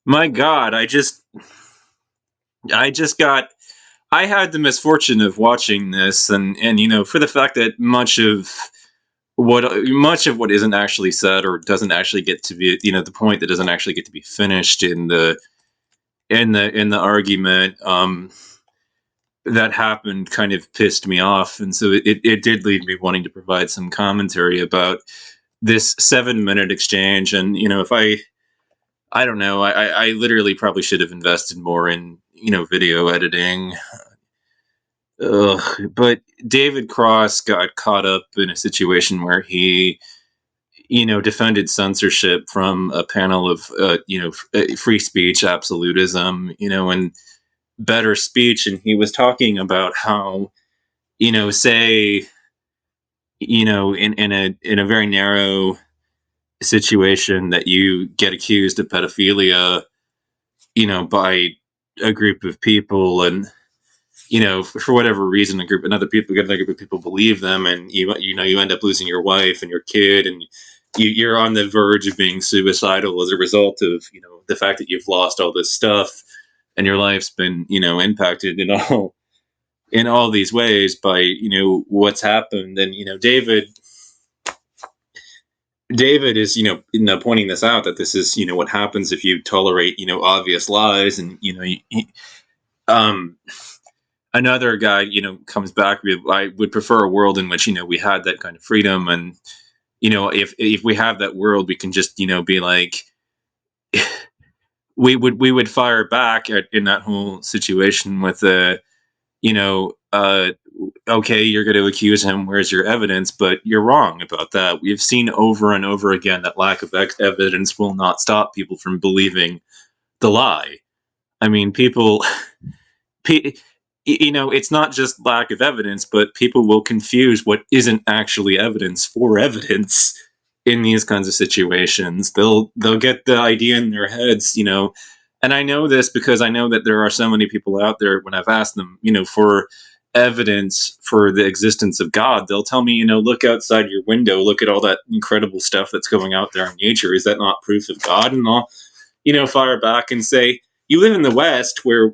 My God, I just got I had the misfortune of watching this, and for the fact that much of what isn't actually said or doesn't actually get to be, the point that doesn't actually get to be finished in the argument, that happened kind of pissed me off, and so it did lead me wanting to provide some commentary about this 7-minute exchange. And if I don't know, I literally probably should have invested more in video editing. Ugh. But David Cross got caught up in a situation where he defended censorship from a panel of free speech absolutism, and better speech. And he was talking about how, say, in a very narrow situation that you get accused of pedophilia, by a group of people, and for whatever reason, another group of people believe them, and you end up losing your wife and your kid, and you're on the verge of being suicidal as a result of the fact that you've lost all this stuff, and your life's been impacted in all these ways by what's happened. And David is pointing this out, that this is what happens if you tolerate obvious lies. And um another guy comes back with, I would prefer a world in which we had that kind of freedom. And if we have that world, we can just be like, we would fire back in that whole situation with the you know okay, you're going to accuse him, where's your evidence? But you're wrong about that. We've seen over and over again that lack of evidence will not stop people from believing the lie. I mean, people pe- it's not just lack of evidence, but people will confuse what isn't actually evidence for evidence in these kinds of situations. They'll get the idea in their heads, and I know this because I know that there are so many people out there. When I've asked them, for evidence for the existence of God, they'll tell me, look outside your window, look at all that incredible stuff that's going out there in nature. Is that not proof of God? And I'll fire back and say, you live in the West, where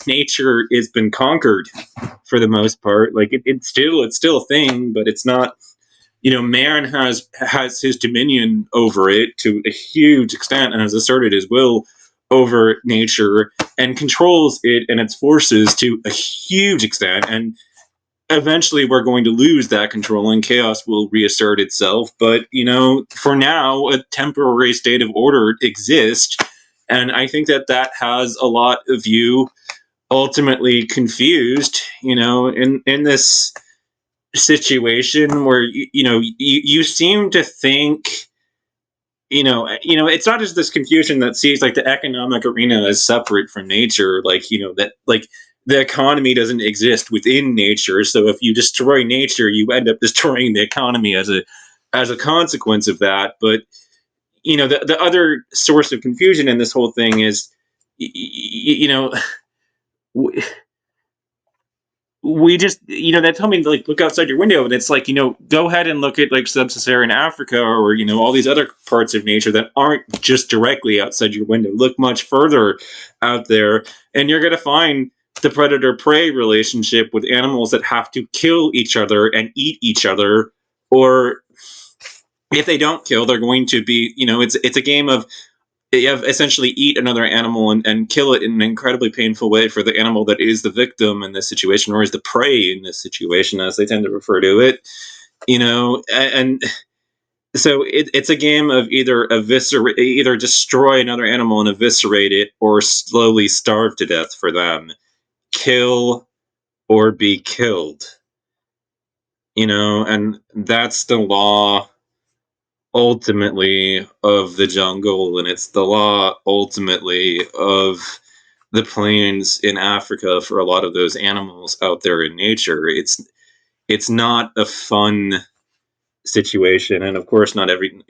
nature has been conquered for the most part. Like it's still a thing, but it's not. Man has his dominion over it to a huge extent, and has asserted his will over nature, and controls it and its forces to a huge extent. And eventually we're going to lose that control, and chaos will reassert itself. But for now, a temporary state of order exists, and I think that has a lot of you ultimately confused, in this situation where you seem to think, it's not just this confusion that sees like the economic arena as separate from nature, like that, like the economy doesn't exist within nature. So if you destroy nature, you end up destroying the economy as a consequence of that. But the other source of confusion in this whole thing is, w- we just they tell me, like, look outside your window, and it's like, go ahead and look at like sub-Saharan Africa, or all these other parts of nature that aren't just directly outside your window. Look much further out there, and you're going to find the predator prey relationship with animals that have to kill each other and eat each other. Or if they don't kill, they're going to be, it's a game of, you have essentially eat another animal, and kill it in an incredibly painful way for the animal that is the victim in this situation, or is the prey in this situation, as they tend to refer to it. And so it's a game of either destroy another animal and eviscerate it, or slowly starve to death for them. Kill or be killed. And that's the law ultimately of the jungle, and it's the law ultimately of the plains in Africa for a lot of those animals out there in nature. It's not a fun situation, and of course, not every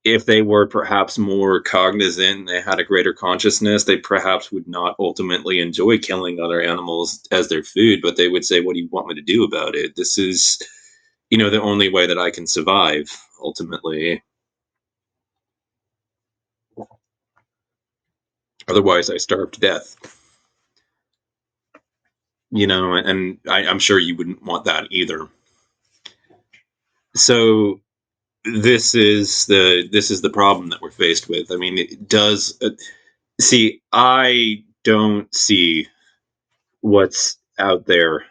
if they were perhaps more cognizant, they had a greater consciousness, they perhaps would not ultimately enjoy killing other animals as their food, but they would say, "What do you want me to do about it? This is the only way that I can survive ultimately." Otherwise, I starve to death. And I'm sure you wouldn't want that either. So this is the problem that we're faced with. I mean, it does see. I don't see what's out there,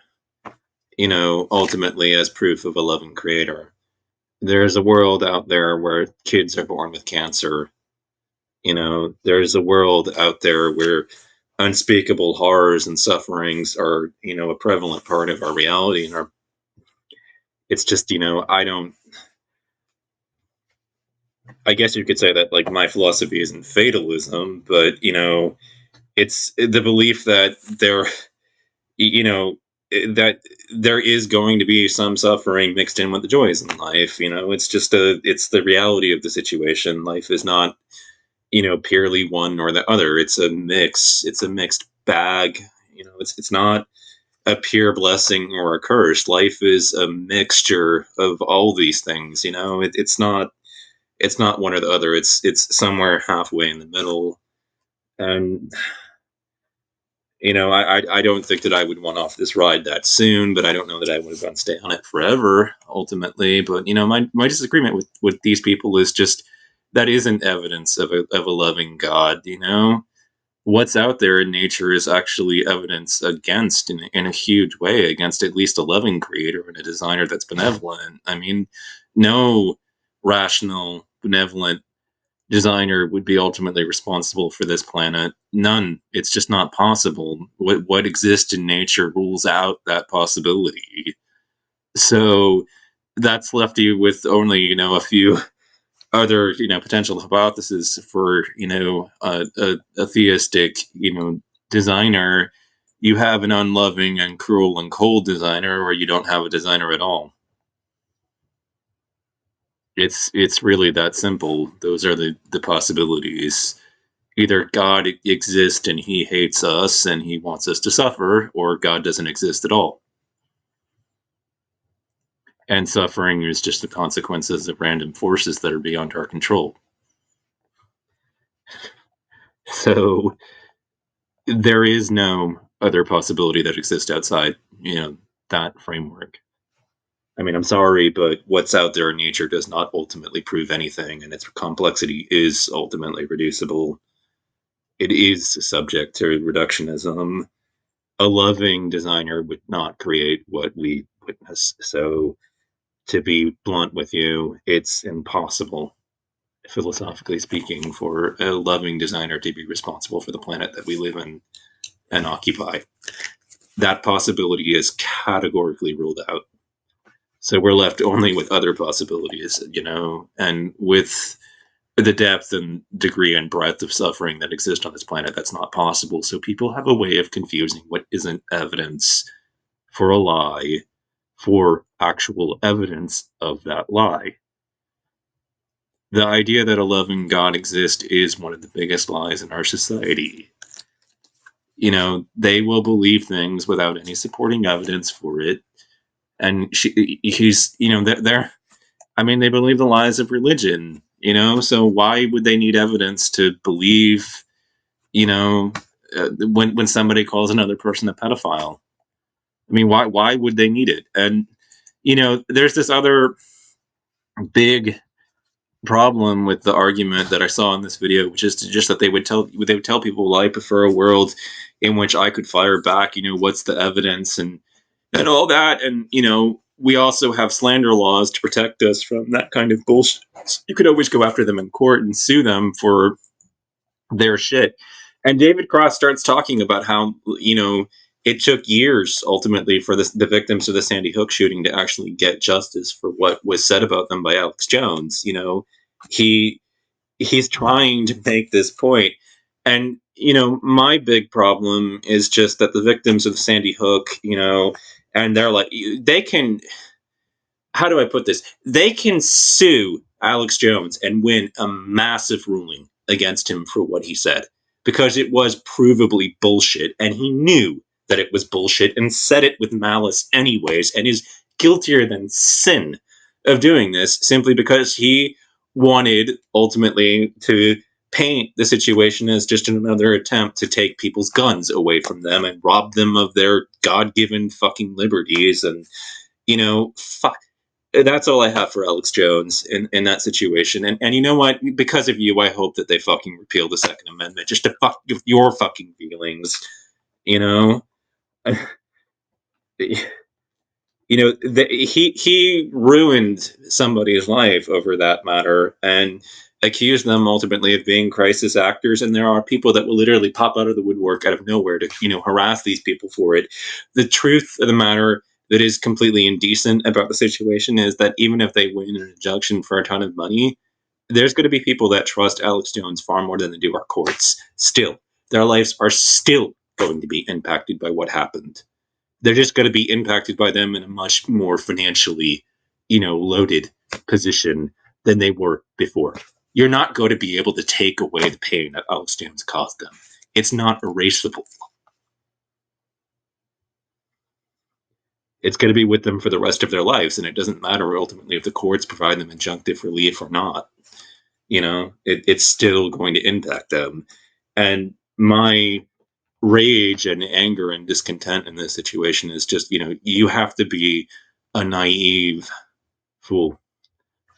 ultimately as proof of a loving creator. There's a world out there where kids are born with cancer. There's a world out there where unspeakable horrors and sufferings are, a prevalent part of our reality and our it's just, I guess you could say that like my philosophy isn't fatalism, but it's the belief that you know, that there is going to be some suffering mixed in with the joys in life. It's the reality of the situation. Life is not, purely one or the other. It's a mix. It's a mixed bag. It's not a pure blessing or a curse. Life is a mixture of all these things. It's not one or the other. It's somewhere halfway in the middle. And I don't think that I would want off this ride that soon, but I don't know that I would have gone stay on it forever ultimately. But my disagreement with these people is just that isn't evidence of a loving God. What's out there in nature is actually evidence against, in a huge way, against at least a loving creator and a designer that's benevolent. I mean, no rational, benevolent designer would be ultimately responsible for this planet. None. It's just not possible. What exists in nature rules out that possibility. So that's left you with only, a few other, potential hypotheses for, a theistic, designer. You have an unloving and cruel and cold designer, or you don't have a designer at all. It's really that simple. Those are the possibilities. Either God exists and he hates us and he wants us to suffer, or God doesn't exist at all. And suffering is just the consequences of random forces that are beyond our control. So there is no other possibility that exists outside, that framework. I mean, I'm sorry, but what's out there in nature does not ultimately prove anything, and its complexity is ultimately reducible. It is subject to reductionism. A loving designer would not create what we witness. So, to be blunt with you, it's impossible, philosophically speaking, for a loving designer to be responsible for the planet that we live in and occupy. That possibility is categorically ruled out. So we're left only with other possibilities, and with the depth and degree and breadth of suffering that exist on this planet, that's not possible. So people have a way of confusing what isn't evidence for a lie for actual evidence of that lie. The idea that a loving God exists is one of the biggest lies in our society. They will believe things without any supporting evidence for it. And he's, they're, I mean, they believe the lies of religion, so why would they need evidence to believe, you know, when somebody calls another person a pedophile? I mean, why would they need it? And, there's this other big problem with the argument that I saw in this video, which is just that they would tell people, well, I prefer a world in which I could fire back. What's the evidence and all that, and we also have slander laws to protect us from that kind of bullshit. You could always go after them in court and sue them for their shit. And David Cross starts talking about how it took years ultimately for the victims of the Sandy Hook shooting to actually get justice for what was said about them by Alex Jones. He he's trying to make this point, and my big problem is just that the victims of Sandy Hook, and they're like they can how do I put this? They can sue Alex Jones and win a massive ruling against him for what he said because it was provably bullshit and he knew that it was bullshit and said it with malice anyways and is guiltier than sin of doing this simply because he wanted ultimately to paint the situation as just another attempt to take people's guns away from them and rob them of their God-given fucking liberties. And fuck. That's all I have for Alex Jones in that situation. And you know what? Because of you, I hope that they fucking repeal the Second Amendment just to fuck with your fucking feelings. You know, he ruined somebody's life over that matter and accused them ultimately of being crisis actors. And there are people that will literally pop out of the woodwork out of nowhere to harass these people for it. The truth of the matter that is completely indecent about the situation is that even if they win an injunction for a ton of money, there's going to be people that trust Alex Jones far more than they do our courts. Still, their lives are still going to be impacted by what happened. They're just going to be impacted by them in a much more financially, loaded position than they were before. You're not going to be able to take away the pain that Alex Jones caused them. It's not erasable. It's going to be with them for the rest of their lives, and it doesn't matter ultimately if the courts provide them injunctive relief or not. It's still going to impact them. And my rage and anger and discontent in this situation is just, you have to be a naive fool.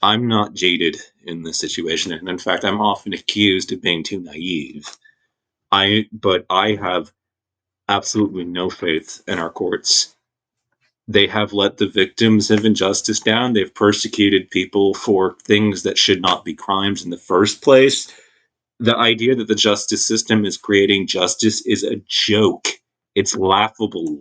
I'm not jaded in this situation, and in fact, I'm often accused of being too naive. But I have absolutely no faith in our courts. They have let the victims of injustice down. They've persecuted people for things that should not be crimes in the first place. The idea that the justice system is creating justice is a joke. It's laughable.